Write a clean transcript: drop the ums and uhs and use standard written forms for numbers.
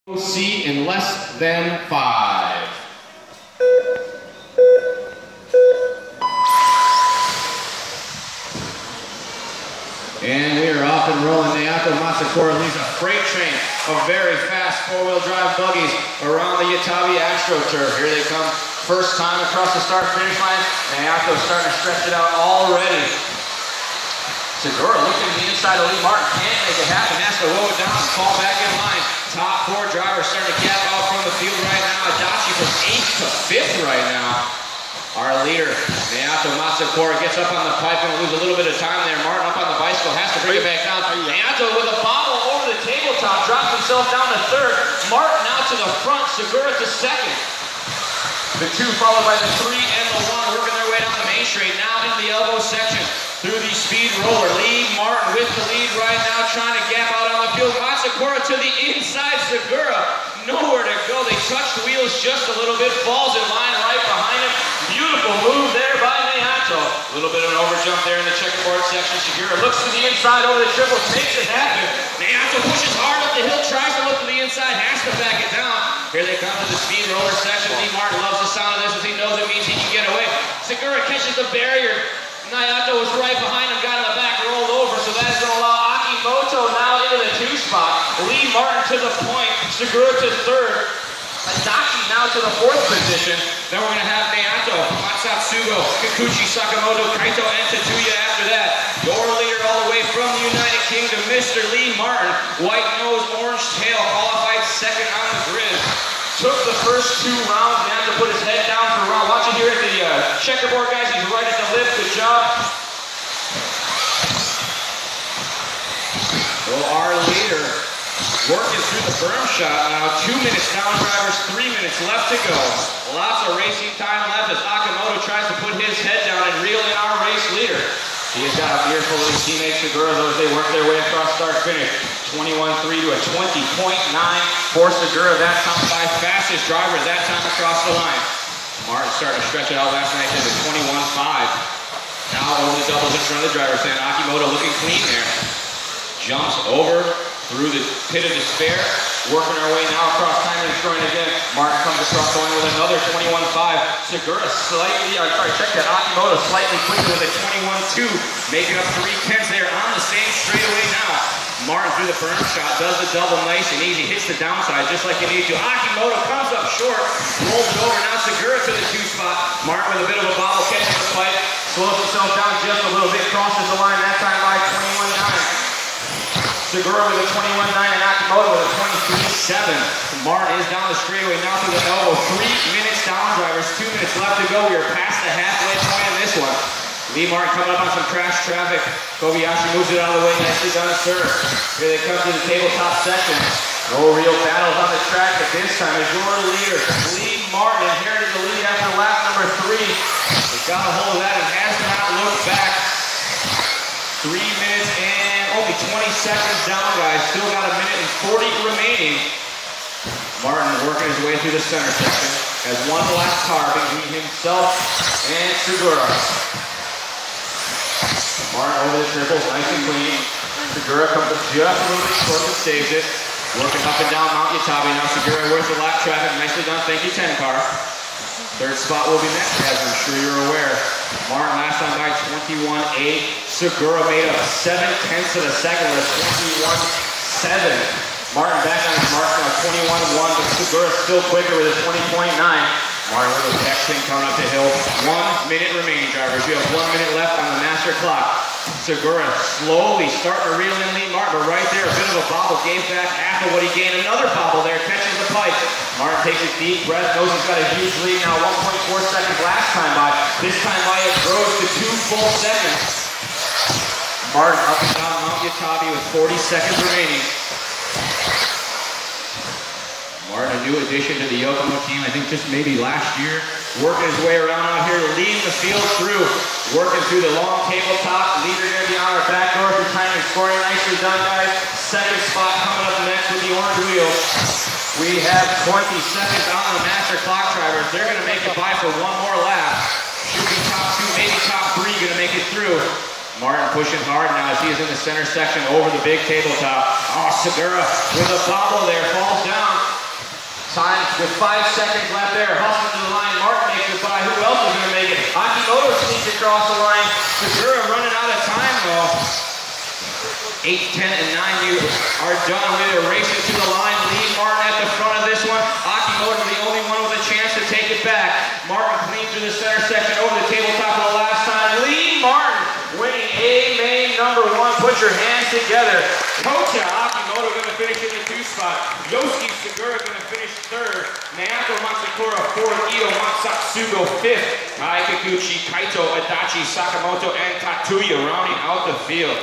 AOC in less than 5. And we are off and rolling. Yatabe leads a freight train of very fast four-wheel drive buggies around the Yatabe AstroTurf. Here they come, first time across the start-finish line. Yatabe starting to stretch it out already. Segura looking to the inside of Lee Martin, can't make it happen, has to roll it down and fall back in line. Top 4 drivers starting to gap out from the field right now. Adachi from 8th to 5th right now. Our leader, Yatabe, gets up on the pipe and lose a little bit of time there. Martin up on the bicycle, has to bring it back down. Yatabe with a bobble over the tabletop, drops himself down to 3rd. Martin now to the front, Segura to 2nd. The 2 followed by the 3 and the 1, working their way down the main straight. Now into the elbow section through the speed roller. Lee Martin with the lead right now, trying to gap out on the field. Matsukura to the inside, Segura nowhere to go. They touch the wheels just a little bit, falls in line right behind him. Beautiful move there by Yatabe. A little bit of an overjump there in the checkerboard section. Segura looks to the inside over the triple, makes it happen. Yatabe pushes hard up the hill, tries to look to the inside, has to back it down. Here they come to the speed roller section. Lee Martin loves the sound of this as he knows it means he can get away. Segura catches the barrier. Yatabe was right behind him, got in the back, rolled over, so that is going to allow Akimoto now into the 2 spot. Lee Martin to the point, Segura to 3rd. Adachi now to the 4th position. Then we're going to have Yatabe, Matsatsugo, Kikuchi, Sakamoto, Kaito, and Tatsuya after that. Your leader all the way from the United Kingdom, Mr. Lee Martin. White nose, orange tail, qualified 2nd on the grid. Took the first 2 rounds and had to put his head down for a round. Watch it here at the checkerboard, guys. He's right at the lift. Good job. Well, our leader working through the berm shot now. 2 minutes down, drivers, 3 minutes left to go. Lots of racing time left as Akimoto tries to put his head down and reel in our race leader. He has got a beer full of his teammates, Segura, as they work their way across start-finish. 21.3 to a 20.9 for Segura. That time by fastest driver that time across the line. Martin starting to stretch it out last night to 21.5. Now over the doubles in front of the driver, saying Akimoto looking clean there. Jumps over through the pit of despair. Working our way now across time and destroying again. Martin comes across the line with another 21.5. Segura slightly, check that. Akimoto slightly quicker with a 21.2. Making up 3/10 there on the same straightaway now. Martin through the berm shot, does the double nice and easy, hits the downside just like you need to. Akimoto comes up short, rolls it over, now Segura to the 2 spot. Martin with a bit of a bobble, catches the fight, slows himself down just a little bit, crosses the line, that time by 21.9. Segura with a 21.9 and Akimoto with a 23.7. Martin is down the straightaway now through the elbow. 3 minutes down, drivers, 2 minutes left to go. We are past the halfway point in this one. Lee Martin coming up on some crash traffic. Kobayashi moves it out of the way, nicely done, sir. Here they come to the tabletop section. No real battles on the track, but this time is your leader, Lee Martin, inherited the lead after lap number 3. He got a hold of that and has not looked back. 3 minutes and only 20 seconds down, guys. Still got a minute and 40 remaining. Martin working his way through the center section. Has one last car between himself and Segura. Martin over the triples, nice and clean. Segura comes up just a little bit short and saves it. Working up and down Mount Yatabe. Now Segura worth the lap traffic. Nicely done. Thank you, 10 car. 3rd spot will be next, as I'm sure you're aware. Martin last time by 21.8. Segura made up 7/10 of a second with a 21.7. Martin back on his mark now, 21.1, but Segura still quicker with a 20.9. Martin with a back spin coming up the hill. 1 minute remaining, drivers. We have 1 minute left on the master clock. Segura slowly starting to reel in Lee Martin, but right there, a bit of a bobble, gave back half of what he gained. Another bobble there, catches the pipe. Martin takes a deep breath, knows he's got a huge lead now, 1.4 seconds last time by. This time by it grows to 2 full seconds. Martin up and down Mount Yatabe with 40 seconds remaining. Martin, a new addition to the Yokomo team, I think just maybe last year. Working his way around out here, leading the field through. Working through the long tabletop. Leader going to be on our back door for time and scoring. Nicely done, guys. 2nd spot coming up next with the orange wheel. We have 20 seconds on the master clock, drivers. They're going to make it by for 1 more lap. Should be top 2, maybe top 3 going to make it through. Martin pushing hard now as he is in the center section over the big tabletop. Oh, Segura with a bobble there, falls down. with 5 seconds left there. Hustling to the line, Mark makes it by. Who else is going to make it? Akimoto sneaks across the line. Segura running out of time though. 8, 10, and 9, you are done with it. Racing to the line, Lee Martin at the front of this one. Akimoto the only one with a chance to take it back. Martin clean through the center section over the tabletop for the last time. Lee Martin winning A main number 1. Put your hands together. Kocha Akimoto going to finish in the 2 spot. Yosuke Segura going to finish 3rd. Naoko Matsukura 4th. Ito Matsatsugo 5th. Tai Kikuchi, Kaito, Adachi, Sakamoto, and Tatsuya rounding out the field.